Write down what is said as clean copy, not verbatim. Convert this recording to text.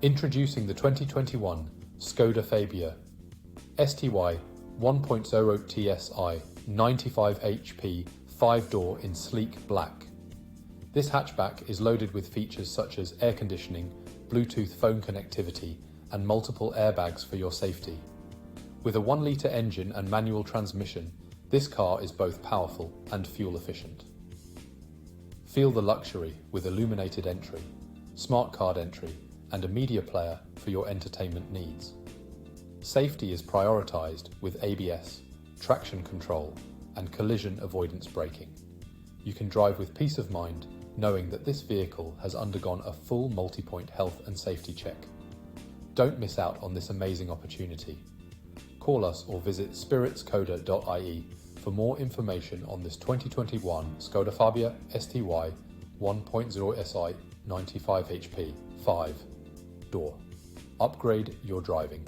Introducing the 2021 Skoda Fabia STY 1.0 TSI 95 HP 5-door in sleek black. This hatchback is loaded with features such as air conditioning, Bluetooth phone connectivity, and multiple airbags for your safety. With a 1-litre engine and manual transmission, this car is both powerful and fuel efficient. Feel the luxury with illuminated entry, smart card entry, and a media player for your entertainment needs. Safety is prioritized with ABS, traction control, and collision avoidance braking. You can drive with peace of mind knowing that this vehicle has undergone a full multi-point health and safety check. Don't miss out on this amazing opportunity. Call us or visit spiritskoda.ie for more information on this 2021 Skoda Fabia STY 1.0 SI 95 HP 5-door. Upgrade your driving.